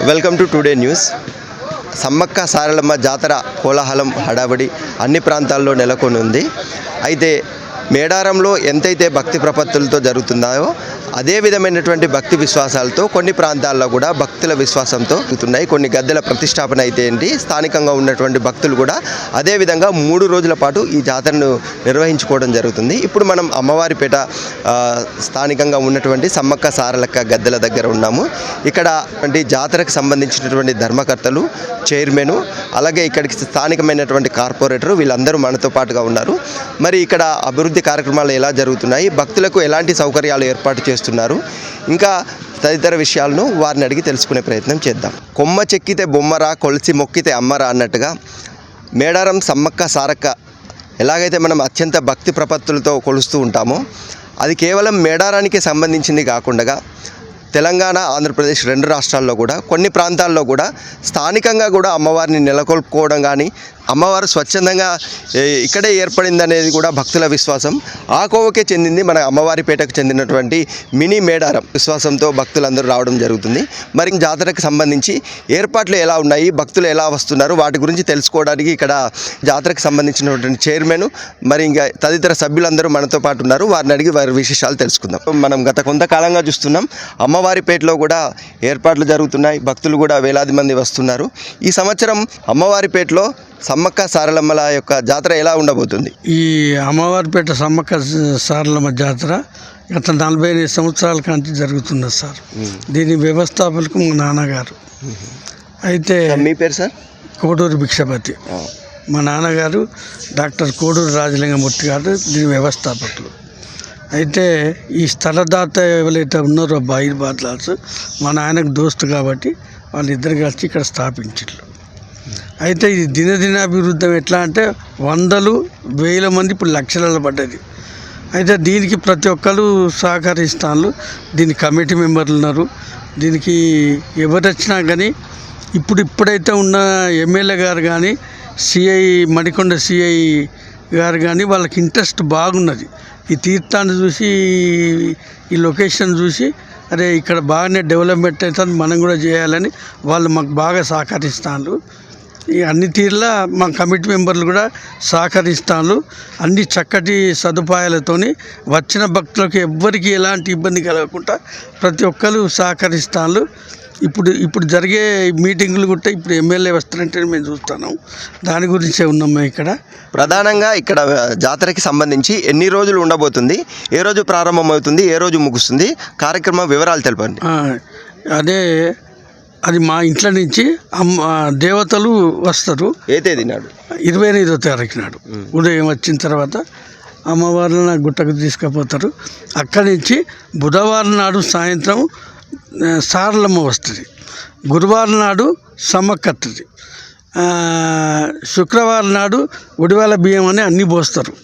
Welcome to today news. Sammakka Saralamma జాతర కోలాహలం హడాబడి అన్ని ప్రాంతాల్లో నెలకొని ఉంది. అయితే మేడారంలో ఎంతైతే భక్తి ప్రపత్తులతో జరుగుతున్నాయో అదే విధమైనటువంటి భక్తి విశ్వాసాలతో కొన్ని ప్రాంతాల్లో కూడా భక్తుల విశ్వాసంతో జరుగుతున్నాయి. కొన్ని గద్దెల ప్రతిష్టాపన అయితే ఏంటి, స్థానికంగా ఉన్నటువంటి భక్తులు కూడా అదేవిధంగా 3 రోజుల పాటు ఈ జాతరను నిర్వహించుకోవడం జరుగుతుంది. ఇప్పుడు మనం అమ్మవారిపేట స్థానికంగా ఉన్నటువంటి సమ్మక్క సారలక్క గద్దెల దగ్గర ఉన్నాము. ఇక్కడ జాతరకు సంబంధించినటువంటి ధర్మకర్తలు, చైర్మన్, అలాగే ఇక్కడికి స్థానికమైనటువంటి కార్పొరేటరు వీళ్ళందరూ మనతో పాటుగా ఉన్నారు. మరి ఇక్కడ అభివృద్ధి కార్యక్రమాలు ఎలా జరుగుతున్నాయి, భక్తులకు ఎలాంటి సౌకర్యాలు ఏర్పాటు చేస్తున్నారు, ఇంకా తదితర విషయాలను వారిని అడిగి తెలుసుకునే ప్రయత్నం చేద్దాం. కొమ్మ చెక్కితే బొమ్మరా, కొలిసి మొక్కితే అమ్మరా అన్నట్టుగా మేడారం సమ్మక్క సారక్క ఎలాగైతే మనం అత్యంత భక్తి ప్రపత్తులతో కొలుస్తూ ఉంటామో అది కేవలం మేడారానికి సంబంధించింది కాకుండా తెలంగాణ, ఆంధ్రప్రదేశ్ 2 రాష్ట్రాల్లో కూడా కొన్ని ప్రాంతాల్లో కూడా స్థానికంగా కూడా అమ్మవారిని నెలకొల్పుకోవడం కానీ, అమ్మవారు స్వచ్ఛందంగా ఇక్కడే ఏర్పడిందనేది కూడా భక్తుల విశ్వాసం. ఆ కోవకే చెందింది మన అమ్మవారిపేటకు చెందినటువంటి మినీ మేడారం విశ్వాసంతో భక్తులందరూ రావడం జరుగుతుంది. మరి జాతరకు సంబంధించి ఏర్పాట్లు ఎలా ఉన్నాయి, భక్తులు ఎలా వస్తున్నారు, వాటి గురించి తెలుసుకోవడానికి ఇక్కడ జాతరకు సంబంధించినటువంటి చైర్మన్ మరి ఇంకా తదితర సభ్యులందరూ మనతో పాటు ఉన్నారు. వారిని అడిగి వారి విశేషాలు తెలుసుకుందాం. మనం గత కొంతకాలంగా చూస్తున్నాం అమ్మవారిపేటలో కూడా ఏర్పాట్లు జరుగుతున్నాయి, భక్తులు కూడా వేలాది మంది వస్తున్నారు. ఈ సంవత్సరం అమ్మవారిపేటలో సమ్మక్క సారలమ్మల యొక్క జాతర ఎలా ఉండబోతుంది? ఈ అమ్మవారిపేట సమ్మక్క సారలమ్మ జాతర గత 45 సంవత్సరాల కంటే జరుగుతున్నది సార్. దీని వ్యవస్థాపకులు మా నాన్నగారు. అయితే మీ పేరు సార్? కోడూరు భిక్షపతి. మా నాన్నగారు డాక్టర్ కోడూరు రాజలింగమూర్తి గారు దీని వ్యవస్థాపకులు. అయితే ఈ స్థలదాత ఎవరైతే ఉన్నారో బాయిబాద్లాల్స్ మా నాయనకు దోస్తు కాబట్టి వాళ్ళిద్దరు కలిసి ఇక్కడ స్థాపించారు. అయితే ఇది దినదినాభివృద్ధి ఎట్లా అంటే 100,000 మంది ఇప్పుడు లక్షలలో పడ్డది. అయితే దీనికి ప్రతి ఒక్కరు సహకరిస్తాను. దీనికి కమిటీ మెంబర్లు ఉన్నారు. దీనికి ఎవరు వచ్చినా కానీ ఇప్పుడైతే ఉన్న ఎమ్మెల్యే గారు కానీ, సిఐ మడికొండ సిఐ గారు కానీ వాళ్ళకి ఇంట్రెస్ట్ బాగున్నది. ఈ తీర్థాన్ని చూసి, ఈ లొకేషన్ చూసి అరే ఇక్కడ బాగానే డెవలప్మెంట్ అవుతుంది, మనం కూడా చేయాలని వాళ్ళు మాకు బాగా సహకరిస్తాను. ఈ అన్ని తీరులా మా కమిటీ మెంబర్లు కూడా సహకరిస్తాను. అన్ని చక్కటి సదుపాయాలతోని వచ్చిన భక్తులకు ఎవ్వరికి ఎలాంటి ఇబ్బంది కలగకుండా ప్రతి ఒక్కరు సహకరిస్తాను. ఇప్పుడు జరిగే మీటింగులు కూడా ఇప్పుడు ఎమ్మెల్యే వస్తారంటే మేము చూస్తున్నాం. దాని గురించే ఉన్నాం మేము ఇక్కడ. ప్రధానంగా ఇక్కడ జాతరకి సంబంధించి ఎన్ని రోజులు ఉండబోతుంది, ఏ రోజు ప్రారంభమవుతుంది, ఏ రోజు ముగుస్తుంది, కార్యక్రమం వివరాలు తెలపండి. అది మా ఇంట్లో నుంచి దేవతలు వస్తారు. ఏ తేదీ నాడు? 25వ తారీఖు నాడు ఉదయం వచ్చిన తర్వాత అమ్మవారిని గుట్టకు తీసుకుపోతారు. అక్కడి నుంచి బుధవారం నాడు సాయంత్రం సారలమ్మ వస్తుంది, గురువారం నాడు సమ్మక్క వస్తుంది, శుక్రవారం నాడు ఉడివాల బియ్యం అని అన్నీ పోస్తారు.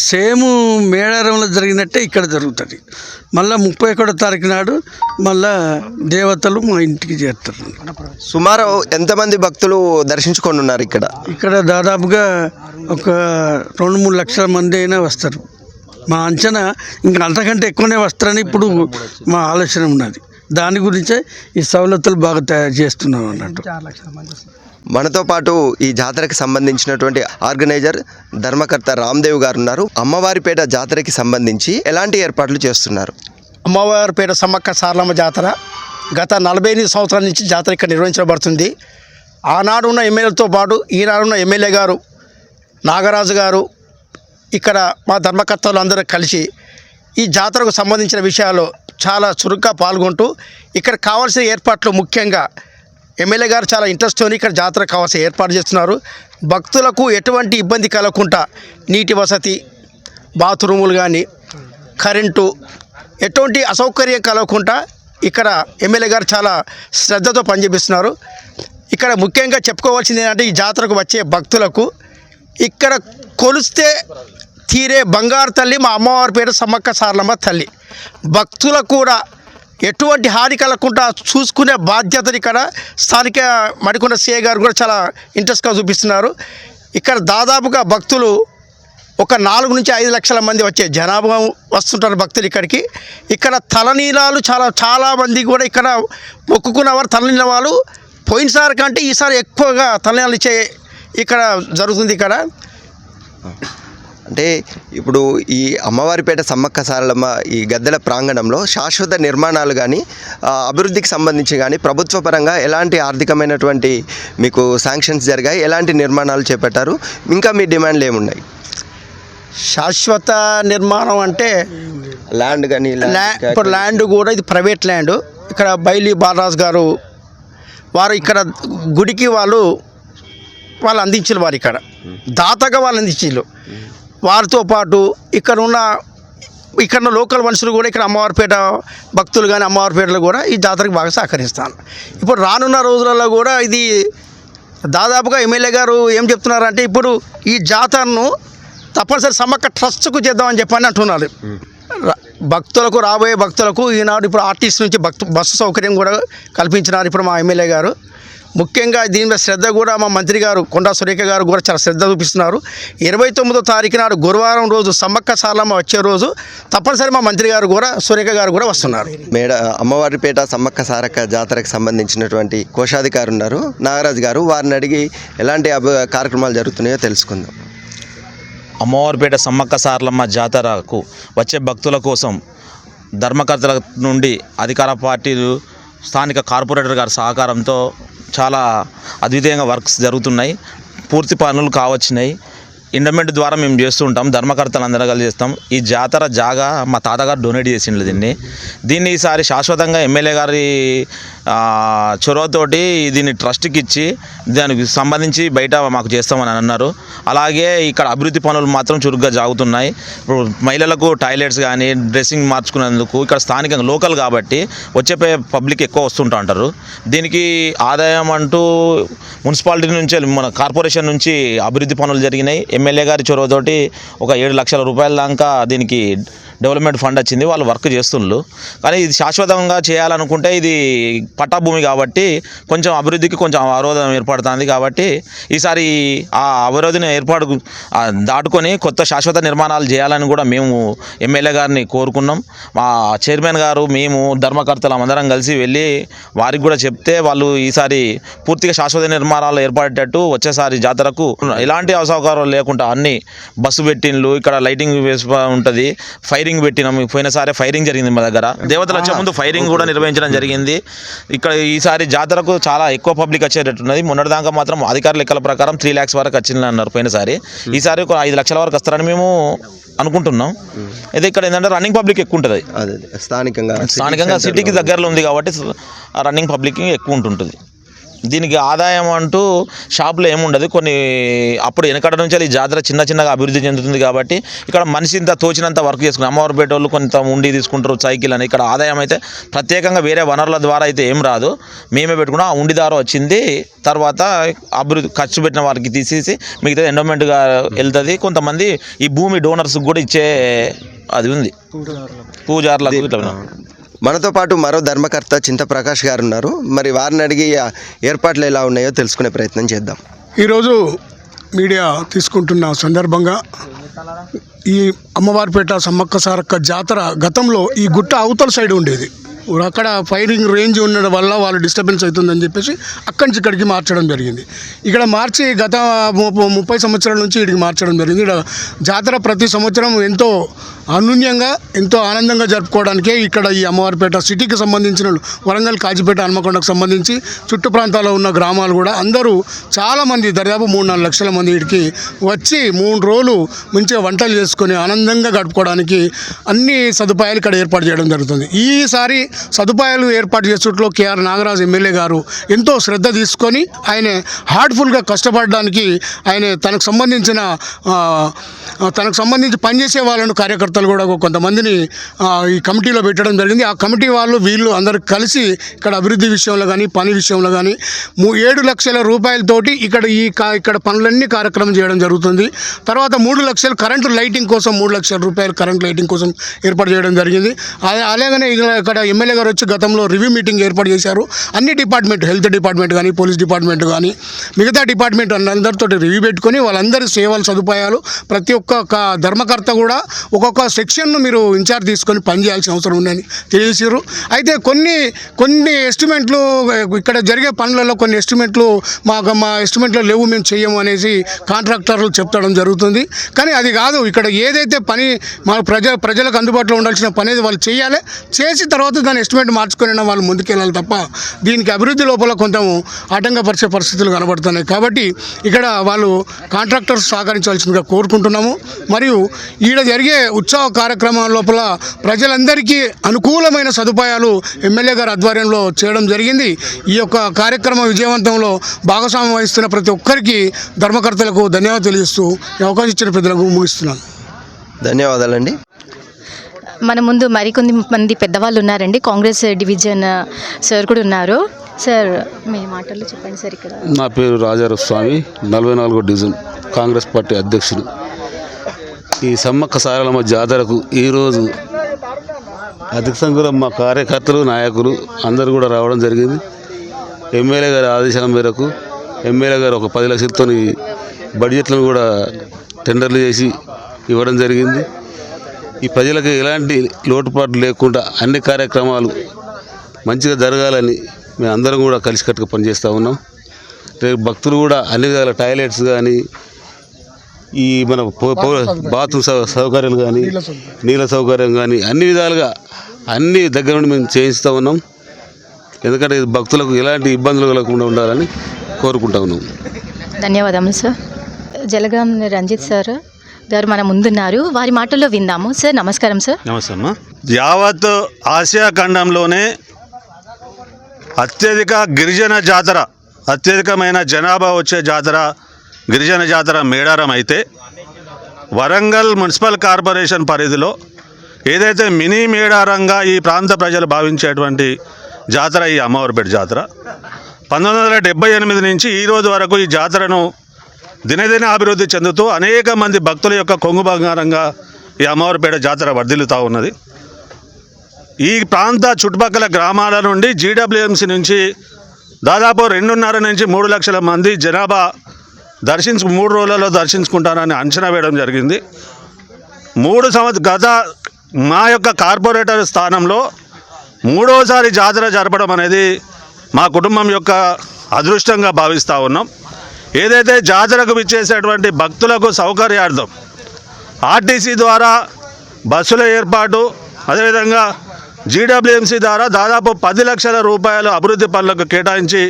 సేమ్ మేడారంలో జరిగినట్టే ఇక్కడ జరుగుతుంది. మళ్ళీ 31వ తారీఖు నాడు మళ్ళా దేవతలు మా ఇంటికి చేస్తారు. సుమారు ఎంతమంది భక్తులు దర్శించుకొని ఉన్నారు ఇక్కడ? దాదాపుగా ఒక 2-3 లక్షల మంది అయినా వస్తారు. మా అంచనా ఇంకా అంతకంటే ఎక్కువనే వస్తారని ఇప్పుడు మా ఆలోచన ఉన్నది. దాని గురించే ఈ సవలతులు బాగా తయారు చేస్తున్నాం అన్నట్టు. మనతో పాటు ఈ జాతరకు సంబంధించినటువంటి ఆర్గనైజర్, ధర్మకర్త రామ్దేవ్ గారు ఉన్నారు. అమ్మవారిపేట జాతరకి సంబంధించి ఎలాంటి ఏర్పాట్లు చేస్తున్నారు? అమ్మవారిపేట సమ్మక్క సారలమ్మ జాతర గత 48 సంవత్సరాల నుంచి జాతర ఇక్కడ నిర్వహించబడుతుంది. ఆనాడు ఉన్న ఎమ్మెల్యేలతో పాటు ఈనాడున్న ఎమ్మెల్యే గారు నాగరాజు గారు ఇక్కడ మా ధర్మకర్తలు అందరూ కలిసి ఈ జాతరకు సంబంధించిన విషయాలు చాలా చురుగ్గా పాల్గొంటూ ఇక్కడ కావాల్సిన ఏర్పాట్లు, ముఖ్యంగా ఎమ్మెల్యే గారు చాలా ఇంట్రెస్ట్తో ఇక్కడ జాతర కావాల్సిన ఏర్పాటు చేస్తున్నారు. భక్తులకు ఎటువంటి ఇబ్బంది కలగకుండా నీటి వసతి, బాత్రూములు కానీ, కరెంటు, ఎటువంటి అసౌకర్యం కలగకుండా ఇక్కడ ఎమ్మెల్యే గారు చాలా శ్రద్ధతో పనిచేపిస్తున్నారు. ఇక్కడ ముఖ్యంగా చెప్పుకోవాల్సింది ఏంటంటే ఈ జాతరకు వచ్చే భక్తులకు ఇక్కడ కొలిస్తే తీరే బంగారు తల్లి మా అమ్మవారిపేట సమ్మక్క సారలమ్మ తల్లి. భక్తులకు కూడా ఎటువంటి హాని కలగకుండా చూసుకునే బాధ్యతని ఇక్కడ స్థానిక మడికొండ సిఐ గారు కూడా చాలా ఇంట్రెస్ట్గా చూపిస్తున్నారు. ఇక్కడ దాదాపుగా భక్తులు ఒక 4 నుంచి 5 లక్షల మంది వచ్చే జనాభా వస్తుంటారు భక్తులు ఇక్కడికి. ఇక్కడ తలనీలాలు చాలా మంది కూడా ఇక్కడ మొక్కుకున్న వారు తలనీల వాళ్ళు పోయినసారి కంటే ఈసారి ఎక్కువగా తలనీలాలు ఇచ్చే ఇక్కడ జరుగుతుంది. ఇక్కడ అంటే ఇప్పుడు ఈ అమ్మవారిపేట సమ్మక్క సారలమ్మ ఈ గద్దెల ప్రాంగణంలో శాశ్వత నిర్మాణాలు కానీ అభివృద్ధికి సంబంధించి కానీ ప్రభుత్వ పరంగా ఎలాంటి ఆర్థికమైనటువంటి మీకు శాంక్షన్స్ జరిగాయి, ఎలాంటి నిర్మాణాలు చేపట్టారు, ఇంకా మీ డిమాండ్లు ఏమున్నాయి? శాశ్వత నిర్మాణం అంటే ల్యాండ్ కానీ ఇప్పుడు ల్యాండ్ కూడా ఇది ప్రైవేట్ ల్యాండ్. ఇక్కడ బైలి బాలరాజు గారు వారు ఇక్కడ గుడికి వాళ్ళు అందించారు. వారు ఇక్కడ దాతగా వాళ్ళు అందించారు. వారితో పాటు ఇక్కడ ఉన్న లోకల్ మనుషులు కూడా ఇక్కడ అమ్మవారిపేట భక్తులు కానీ అమ్మవారిపేటలో కూడా ఈ జాతరకు బాగా సహకరిస్తాను. ఇప్పుడు రానున్న రోజులలో కూడా ఇది దాదాపుగా ఎమ్మెల్యే గారు ఏం చెప్తున్నారంటే ఇప్పుడు ఈ జాతరను తప్పనిసరి సమ్మక్క ట్రస్ట్కు చేద్దామని చెప్పని అంటున్నారు. భక్తులకు రాబోయే భక్తులకు ఈనాడు ఇప్పుడు ఆర్టీసీ నుంచి బస్సు సౌకర్యం కూడా కల్పించినారు ఇప్పుడు మా ఎమ్మెల్యే గారు. ముఖ్యంగా దీని మీద శ్రద్ధ కూడా మా మంత్రి గారు కొండా సురేఖ గారు కూడా చాలా శ్రద్ధ చూపిస్తున్నారు. 29వ తారీఖు నాడు గురువారం రోజు సమ్మక్క సారలమ్మ వచ్చే రోజు తప్పనిసరి మా మంత్రి గారు కూడా సురేఖ గారు కూడా వస్తున్నారు. అమ్మవారిపేట సమ్మక్క సారక్క జాతరకు సంబంధించినటువంటి కోశాధికారి ఉన్నారు నాగరాజు గారు, వారిని అడిగి ఎలాంటి కార్యక్రమాలు జరుగుతున్నాయో తెలుసుకుందాం. అమ్మవారిపేట సమ్మక్క సారలమ్మ జాతరకు వచ్చే భక్తుల కోసం ధర్మకర్తల నుండి అధికార పార్టీలు స్థానిక కార్పొరేటర్ గారి సహకారంతో చాలా అద్వితీయంగా వర్క్స్ జరుగుతున్నాయి. పూర్తి పనులు కావచ్చినాయి. ఎండోమెంట్ ద్వారా మేము చేస్తూ ఉంటాం. ధర్మకర్తలు అందరూ కలిసి చేస్తాం. ఈ జాతర జాగా మా తాతగారు డొనేట్ చేసిండ్రు. దీన్ని ఈసారి శాశ్వతంగా ఎమ్మెల్యే గారి చొరవతోటి దీన్ని ట్రస్ట్కి ఇచ్చి దానికి సంబంధించి బయట మాకు చేస్తామని అన్నారు. అలాగే ఇక్కడ అభివృద్ధి పనులు మాత్రం చురుగ్గా సాగుతున్నాయి. ఇప్పుడు మహిళలకు టాయిలెట్స్ కానీ డ్రెస్సింగ్ మార్చుకునేందుకు ఇక్కడ స్థానికంగా లోకల్ కాబట్టి వచ్చే పబ్లిక్ ఎక్కువ వస్తుంటా ఉంటారు. దీనికి ఆదాయం అంటూ మున్సిపాలిటీ నుంచి మన కార్పొరేషన్ నుంచి అభివృద్ధి పనులు జరిగినాయి. ఎమ్మెల్యే గారి చొరవతోటి ఒక 7 లక్షల రూపాయల దాకా దీనికి డెవలప్మెంట్ ఫండ్ వచ్చింది. వాళ్ళు వర్క్ చేస్తుండ్రు. కానీ ఇది శాశ్వతంగా చేయాలనుకుంటే ఇది పట్టా భూమి కాబట్టి కొంచెం అభివృద్ధికి కొంచెం అవరోధం ఏర్పడుతుంది. కాబట్టి ఈసారి ఆ అవరోధన దాటుకొని కొత్త శాశ్వత నిర్మాణాలు చేయాలని కూడా మేము ఎమ్మెల్యే గారిని కోరుకున్నాం. మా చైర్మన్ గారు మేము ధర్మకర్తలు అందరం కలిసి వెళ్ళి వారికి కూడా చెప్తే వాళ్ళు ఈసారి పూర్తిగా శాశ్వత నిర్మాణాలు ఏర్పడేటట్టు వచ్చేసారి జాతరకు ఎలాంటి అసౌకర్యాలు లేకుండా అన్ని బస్సు పెట్టిండ్లు, ఇక్కడ లైటింగ్ ఉంటుంది, ఫైరింగ్ పెట్టినాం. పోయినసారి ఫైరింగ్ జరిగింది మా దగ్గర. దేవతలు వచ్చే ముందు ఫైరింగ్ కూడా నిర్వహించడం జరిగింది. ఇక్కడ ఈసారి జాతరకు చాలా ఎక్కువ పబ్లిక్ వచ్చేటట్టున్నది. మొన్నటిదాకా మాత్రం అధికారుల లెక్కల ప్రకారం 3 lakhs వరకు వచ్చిందని అన్నారు పోయినసారి. ఈసారి ఒక 5 లక్షల వరకు వస్తారని మేము అనుకుంటున్నాం. అయితే ఇక్కడ ఏంటంటే రన్నింగ్ పబ్లిక్ ఎక్కువ ఉంటుంది. స్థానికంగా సిటీకి దగ్గరలో ఉంది కాబట్టి రన్నింగ్ పబ్లిక్ ఎక్కువ ఉంటుంటుంది. దీనికి ఆదాయం అంటూ షాపులో ఏముండదు. కొన్ని అప్పుడు వెనకడ నుంచి ఈ జాతర చిన్నగా అభివృద్ధి చెందుతుంది కాబట్టి ఇక్కడ మనిషి ఇంత తోచినంత వర్క్ చేసుకుని అమ్మవారిపేట వాళ్ళు కొంత ఉండి తీసుకుంటారు సైకిల్ అని. ఇక్కడ ఆదాయం అయితే ప్రత్యేకంగా వేరే వనరుల ద్వారా అయితే ఏం రాదు. మేమే పెట్టుకున్నాం. ఆ ఉండి ద్వారా వచ్చింది. తర్వాత అభివృద్ధి ఖర్చు పెట్టిన వారికి తీసేసి మిగతా ఎండోమెంట్గా వెళ్తుంది. కొంతమంది ఈ భూమి డోనర్స్కి కూడా ఇచ్చే అది ఉంది, పూజారులకు ఇట్లా. మనతో పాటు మరో ధర్మకర్త చింతప్రకాష్ గారు ఉన్నారు. మరి వారిని అడిగి ఏర్పాట్లు ఎలా ఉన్నాయో తెలుసుకునే ప్రయత్నం చేద్దాం. ఈరోజు మీడియా తీసుకుంటున్న సందర్భంగా ఈ అమ్మవారిపేట సమ్మక్క సారక్క జాతర గతంలో ఈ గుట్ట అవతల సైడ్ ఉండేది. అక్కడ ఫైరింగ్ రేంజ్ ఉండడం వల్ల వాళ్ళు డిస్టర్బెన్స్ అవుతుందని చెప్పేసి అక్కడి నుంచి ఇక్కడికి మార్చడం జరిగింది. ఇక్కడ మార్చి గత 30 సంవత్సరాల నుంచి ఇక్కడికి మార్చడం జరిగింది. ఇక్కడ జాతర ప్రతి సంవత్సరం ఎంతో అనూన్యంగా ఎంతో ఆనందంగా జరుపుకోవడానికే ఇక్కడ ఈ అమ్మవారిపేట సిటీకి సంబంధించిన వరంగల్, కాజీపేట, హన్మకొండకు సంబంధించి చుట్టు ప్రాంతాల్లో ఉన్న గ్రామాలు కూడా అందరూ చాలామంది దాదాపు 3-4 లక్షల మంది ఇక్కడికి వచ్చి 3 రోజులు మంచిగా వంటలు చేసుకొని ఆనందంగా గడుపుకోవడానికి అన్ని సదుపాయాలు ఇక్కడ ఏర్పాటు చేయడం జరుగుతుంది. ఈసారి సదుపాయాలు ఏర్పాటు చేసేట్లో కేఆర్ నాగరాజు ఎమ్మెల్యే గారు ఎంతో శ్రద్ధ తీసుకొని ఆయన హార్ట్ఫుల్గా కష్టపడడానికి ఆయన తనకు సంబంధించి పనిచేసే వాళ్ళను కార్యకర్తలు ధర్మకర్తలు కూడా కొంతమందిని ఈ కమిటీలో పెట్టడం జరిగింది. ఆ కమిటీ వాళ్ళు వీళ్ళు అందరు కలిసి ఇక్కడ అభివృద్ధి విషయంలో కానీ పని విషయంలో కానీ 7 లక్షల రూపాయలతోటి ఇక్కడ పనులన్నీ కార్యక్రమం చేయడం జరుగుతుంది. తర్వాత 3 లక్షలు కరెంటు లైటింగ్ కోసం 3 లక్షల రూపాయలు కరెంట్ లైటింగ్ కోసం ఏర్పాటు చేయడం జరిగింది. అలాగనే ఇక్కడ ఎమ్మెల్యే గారు వచ్చి గతంలో రివ్యూ మీటింగ్ ఏర్పాటు చేశారు. అన్ని డిపార్ట్మెంట్, హెల్త్ డిపార్ట్మెంట్ కానీ, పోలీస్ డిపార్ట్మెంట్ కానీ, మిగతా డిపార్ట్మెంట్ అందరితో రివ్యూ పెట్టుకొని వాళ్ళందరి సేవల సదుపాయాలు ప్రతి ఒక్క ధర్మకర్త కూడా ఒక్కొక్క సెక్షన్ను మీరు ఇన్ఛార్జ్ తీసుకొని పనిచేయాల్సిన అవసరం ఉందని తెలియజేశారు. అయితే కొన్ని ఎస్టిమేట్లు ఇక్కడ జరిగే పనులలో కొన్ని ఎస్టిమేట్లు మా ఎస్టిమేట్లో లేవు, మేము చెయ్యము అనేసి కాంట్రాక్టర్లు చెప్తడం జరుగుతుంది. కానీ అది కాదు. ఇక్కడ ఏదైతే పని మా ప్రజలకు అందుబాటులో ఉండాల్సిన పని అనేది వాళ్ళు చేయాలి. చేసి తర్వాత దాని ఎస్టిమేట్ మార్చుకొని వాళ్ళు ముందుకెళ్ళాలి తప్ప దీనికి అభివృద్ధి లోపల కొంచెం ఆటంకపరిచే పరిస్థితులు కనబడుతున్నాయి. కాబట్టి ఇక్కడ వాళ్ళు కాంట్రాక్టర్స్ సహకరించాల్సిందిగా కోరుకుంటున్నాము. మరియు ఈడ జరిగే ఉత్సవ కార్యక్రమాల లోపల ప్రజలందరికీ అనుకూలమైన సదుపాయాలు ఎమ్మెల్యే గారి ఆధ్వర్యంలో చేయడం జరిగింది. ఈ యొక్క కార్యక్రమ విజయవంతంలో భాగస్వామ్యం వహిస్తున్న ప్రతి ఒక్కరికి ధర్మకర్తలకు ధన్యవాదాలు తెలియజేస్తూ ఈ అవకాశం ఇచ్చిన పెద్దలకు ముగిస్తున్నాను. ధన్యవాదాలండి. మన ముందు మరికొంది మంది పెద్దవాళ్ళు ఉన్నారండి. కాంగ్రెస్ డివిజన్ సార్ కూడా ఉన్నారు. సార్ మీ మాటల్లో చెప్పండి సార్. ఇక్కడ నా పేరు రాజారావు స్వామి, 44వ డివిజన్ కాంగ్రెస్ పార్టీ అధ్యక్షుడు. ఈ సమ్మక్క సారలమ్మ జాతరకు ఈరోజు అధిక సంఖ్యలో మా కార్యకర్తలు, నాయకులు అందరూ కూడా రావడం జరిగింది. ఎమ్మెల్యే గారి ఆదేశాల మేరకు ఎమ్మెల్యే గారు ఒక 10 లక్షలతో బడ్జెట్లను కూడా టెండర్లు చేసి ఇవ్వడం జరిగింది. ఈ ప్రజలకు ఎలాంటి లోటుపాట్లు లేకుండా అన్ని కార్యక్రమాలు మంచిగా జరగాలని మేము అందరం కూడా కలిసికట్టుగా పనిచేస్తూ ఉన్నాం. రేపు భక్తులు కూడా అన్ని విధాల టాయిలెట్స్ కానీ, ఈ మన బాత్రూమ్ సౌకర్యాలు కానీ, నీళ్ళ సౌకర్యం కానీ అన్ని విధాలుగా అన్ని దగ్గర నుండి మేము చేయిస్తూ ఉన్నాం. ఎందుకంటే భక్తులకు ఎలాంటి ఇబ్బందులు కలగకుండా ఉండాలని కోరుకుంటా ఉన్నాం. ధన్యవాదములు సార్. జలగాం రంజిత్ సార్ గారు మన ముందున్నారు. వారి మాటల్లో విందాము. సార్ నమస్కారం సార్. నమస్తే అమ్మా. యావత్ ఆసియా ఖండంలోనే అత్యధిక గిరిజన జాతర, అత్యధికమైన జనాభా వచ్చే జాతర గిరిజన జాతర మేడారం అయితే, వరంగల్ మున్సిపల్ కార్పొరేషన్ పరిధిలో ఏదైతే మినీ మేడారంగా ఈ ప్రాంత ప్రజలు భావించేటువంటి జాతర ఈ అమ్మవారిపేట జాతర 1978 నుంచి ఈ రోజు వరకు ఈ జాతరను దినదిన అభివృద్ధి చెందుతూ అనేక మంది భక్తుల యొక్క కొంగు బంగారంగా ఈ అమ్మవారిపేట జాతర వర్ధిల్లుతూ ఉన్నది. ఈ ప్రాంత చుట్టుపక్కల గ్రామాల నుండి జీడబ్ల్యూఎంసీ నుంచి దాదాపు 2.5 నుంచి 3 లక్షల మంది జనాభా 3 రోజులలో దర్శించుకుంటారని అంచనా వేయడం జరిగింది. 3 సంవత్సరాలు గత మా యొక్క కార్పొరేటర్ స్థానంలో 3వసారి జాతర జరపడం అనేది మా కుటుంబం యొక్క అదృష్టంగా భావిస్తూ ఉన్నాం. ఏదైతే జాతరకు విచ్చేసేటువంటి భక్తులకు సౌకర్యార్థం ఆర్టీసీ ద్వారా బస్సుల ఏర్పాటు, అదేవిధంగా జీడబ్ల్యూఎంసీ ద్వారా దాదాపు 10 లక్షల రూపాయలు అభివృద్ధి పనులకు కేటాయించి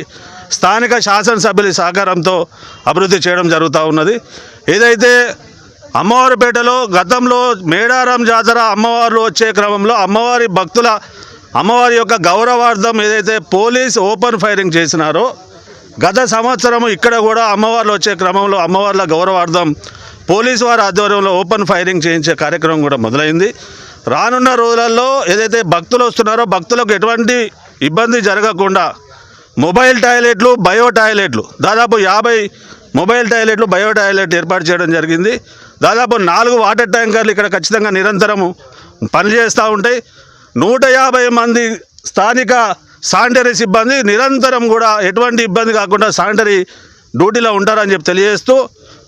స్థానిక శాసనసభ్యుల సహకారంతో అభివృద్ధి చేయడం జరుగుతూ ఉన్నది. ఏదైతే అమ్మవారిపేటలో గతంలో మేడారం జాతర అమ్మవారు వచ్చే క్రమంలో అమ్మవారి యొక్క గౌరవార్థం ఏదైతే పోలీస్ ఓపెన్ ఫైరింగ్ చేసినారో, గత సంవత్సరం ఇక్కడ కూడా అమ్మవార్లు వచ్చే క్రమంలో అమ్మవార్ల గౌరవార్థం పోలీసు వారి ఆధ్వర్యంలో ఓపెన్ ఫైరింగ్ చేయించే కార్యక్రమం కూడా మొదలైంది. రానున్న రోజులలో ఏదైతే భక్తులు వస్తున్నారో భక్తులకు ఎటువంటి ఇబ్బంది జరగకుండా మొబైల్ టాయిలెట్లు, బయో టాయిలెట్లు దాదాపు 50 మొబైల్ టాయిలెట్లు, బయో టాయిలెట్ ఏర్పాటు చేయడం జరిగింది. దాదాపు 4 వాటర్ ట్యాంకర్లు ఇక్కడ ఖచ్చితంగా నిరంతరము పనిచేస్తూ ఉంటాయి. 150 మంది స్థానిక శానిటరీ సిబ్బంది నిరంతరం కూడా ఎటువంటి ఇబ్బంది కాకుండా శానిటరీ డ్యూటీలో ఉంటారని చెప్పి తెలియజేస్తూ,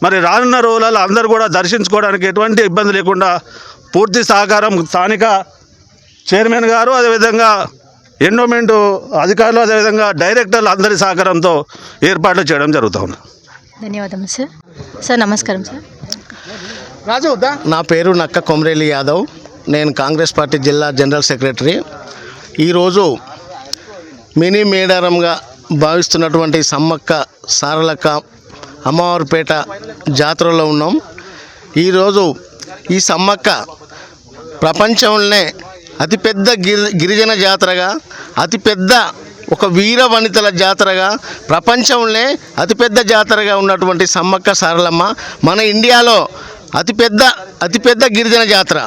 మరి రానున్న రోజులలో అందరూ కూడా దర్శించుకోవడానికి ఎటువంటి ఇబ్బంది లేకుండా పూర్తి సహకారం స్థానిక చైర్మన్ గారు, అదేవిధంగా ఎండోమెంట్ అధికారులు, అదేవిధంగా డైరెక్టర్లు అందరి సహకారంతో ఏర్పాట్లు చేయడం జరుగుతుంది. ధన్యవాదములు సార్. సార్ నమస్కారం సార్. నా పేరు నక్క కొమరేలి యాదవ్. నేను కాంగ్రెస్ పార్టీ జిల్లా జనరల్ సెక్రటరీ. ఈరోజు మినీ మేడారంగా భావిస్తున్నటువంటి సమ్మక్క సారలక్క అమ్మవారిపేట జాతరలో ఉన్నాం. ఈరోజు ఈ సమ్మక్క ప్రపంచంలోనే అతిపెద్ద గిరిజన జాతరగా, అతిపెద్ద ఒక వీర వనితల జాతరగా, ప్రపంచంలోనే అతిపెద్ద జాతరగా ఉన్నటువంటి సమ్మక్క సారలమ్మ మన ఇండియాలో అతిపెద్ద గిరిజన జాతర.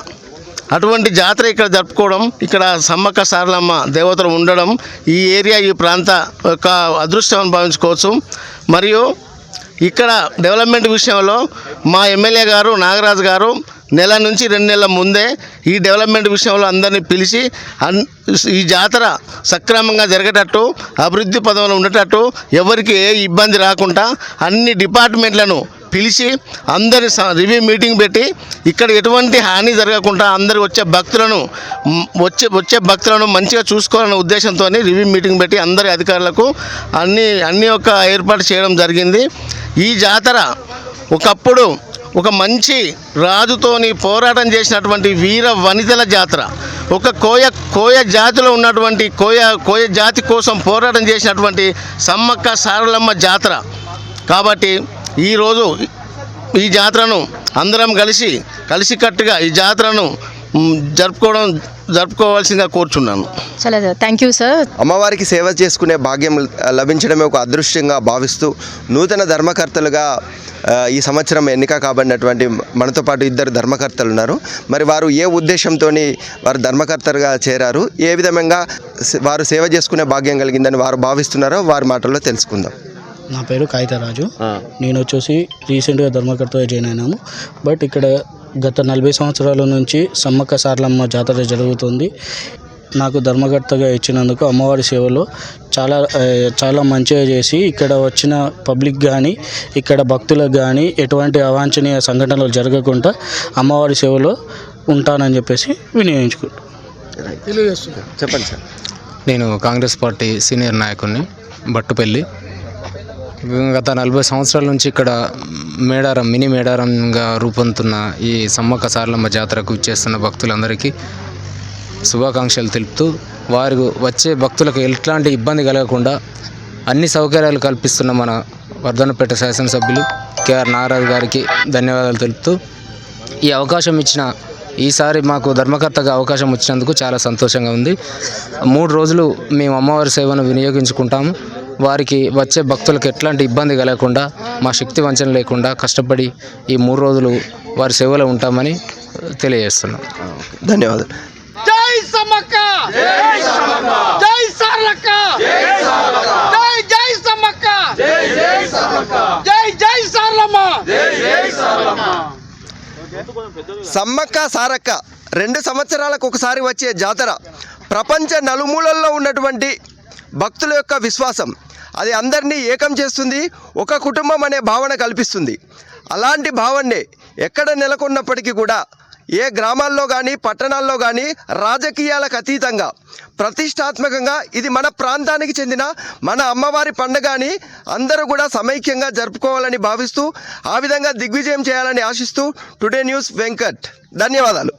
అటువంటి జాతర ఇక్కడ జరుపుకోవడం, ఇక్కడ సమ్మక్క సారలమ్మ దేవతలు ఉండడం ఈ ఏరియా ఈ ప్రాంత యొక్క అదృష్టం భావించుకోవచ్చు. మరియు ఇక్కడ డెవలప్మెంట్ విషయంలో మా ఎమ్మెల్యే గారు నాగరాజు గారు నెల నుంచి 2 నెలల ముందే ఈ డెవలప్మెంట్ విషయంలో అందరినీ పిలిచి ఈ జాతర సక్రమంగా జరిగేటట్టు, అభివృద్ధి పదంలో ఉండేటట్టు, ఎవరికి ఏ ఇబ్బంది రాకుండా అన్ని డిపార్ట్మెంట్లను పిలిచి అందరి రివ్యూ మీటింగ్ పెట్టి ఇక్కడ ఎటువంటి హాని జరగకుండా అందరు వచ్చే భక్తులను మంచిగా చూసుకోవాలనే ఉద్దేశంతో రివ్యూ మీటింగ్ పెట్టి అందరి అధికారులకు అన్ని యొక్క ఏర్పాటు చేయడం జరిగింది. ఈ జాతర ఒకప్పుడు ఒక మంచి రాజుతోని పోరాటం చేసినటువంటి వీర వనితల జాతర, ఒక కోయ జాతిలో ఉన్నటువంటి కోయ జాతి కోసం పోరాటం చేసినటువంటి సమ్మక్క సారలమ్మ జాతర. కాబట్టి ఈరోజు ఈ జాతరను అందరం కలిసికట్టుగా ఈ జాతరను జరుపుకోవాల్సిందిగా కోరుచున్నాను. చాలా థ్యాంక్ యూ సార్. అమ్మవారికి సేవ చేసుకునే భాగ్యం లభించడమే ఒక అదృష్టంగా భావిస్తూ నూతన ధర్మకర్తలుగా ఈ సంవత్సరం ఎన్నిక కాబడినటువంటి మనతో పాటు 2 ధర్మకర్తలు ఉన్నారు. మరి వారు ఏ ఉద్దేశంతో వారు ధర్మకర్తలుగా చేరారు, ఏ విధంగా వారు సేవ చేసుకునే భాగ్యం కలిగిందని వారు భావిస్తున్నారో వారి మాటల్లో తెలుసుకుందాం. నా పేరు కాగితరాజు. నేను వచ్చేసి రీసెంట్గా ధర్మకర్తగా జాయిన్ అయినాము. బట్ ఇక్కడ గత 40 సంవత్సరాల నుంచి సమ్మక్క సారలమ్మ జాతర జరుగుతుంది. నాకు ధర్మకర్తగా ఇచ్చినందుకు అమ్మవారి సేవలో చాలా మంచిగా చేసి ఇక్కడ వచ్చిన పబ్లిక్ కానీ ఇక్కడ భక్తులకు కానీ ఎటువంటి అవాంఛనీయ సంఘటనలు జరగకుండా అమ్మవారి సేవలో ఉంటానని చెప్పేసి వినియోగించుకుంటాను. చెప్పండి సార్. నేను కాంగ్రెస్ పార్టీ సీనియర్ నాయకుడిని బట్టుపల్లి. గత 40 సంవత్సరాల నుంచి ఇక్కడ మినీ మేడారంగా రూపొందుతున్న ఈ సమ్మక్క సారలమ్మ జాతరకు ఇచ్చేస్తున్న భక్తులందరికీ శుభాకాంక్షలు తెలుపుతూ వారు వచ్చే భక్తులకు ఎట్లాంటి ఇబ్బంది కలగకుండా అన్ని సౌకర్యాలు కల్పిస్తున్న మన వర్ధనపేట శాసనసభ్యులు కేఆర్ నాగరాజు గారికి ధన్యవాదాలు తెలుపుతూ ఈ అవకాశం ఇచ్చిన ఈసారి మాకు ధర్మకర్తగా అవకాశం వచ్చినందుకు చాలా సంతోషంగా ఉంది. 3 రోజులు మేము అమ్మవారి సేవను వినియోగించుకుంటాము. వారికి వచ్చే భక్తులకు ఎట్లాంటి ఇబ్బంది కలగకుండా మా శక్తి వంచన లేకుండా కష్టపడి ఈ 3 రోజులు వారి సేవలో ఉంటామని తెలియజేస్తున్నాం. ధన్యవాదాలు. జై సమ్మక్క, జై సమ్మక్క, జై సారలక్క, జై సారలక్క, జై సమ్మక్క, జై సమ్మక్క, జై సారలమ్మ, జై సారలమ్మ. సమ్మక్క సారక్క 2 సంవత్సరాలకు ఒకసారి వచ్చే జాతర ప్రపంచ నలుమూలల్లో ఉన్నటువంటి భక్తుల యొక్క విశ్వాసం, అది అందరినీ ఏకం చేస్తుంది, ఒక కుటుంబం అనే భావన కల్పిస్తుంది. అలాంటి భావనే ఎక్కడ నెలకొన్నప్పటికీ కూడా ఏ గ్రామాల్లో కానీ పట్టణాల్లో కానీ రాజకీయాలకు అతీతంగా ప్రతిష్టాత్మకంగా ఇది మన ప్రాంతానికి చెందిన మన అమ్మవారి పండుగ అని అందరూ కూడా సమైక్యంగా జరుపుకోవాలని భావిస్తూ ఆ విధంగా దిగ్విజయం చేయాలని ఆశిస్తూ టుడే న్యూస్ వెంకట్. ధన్యవాదాలు.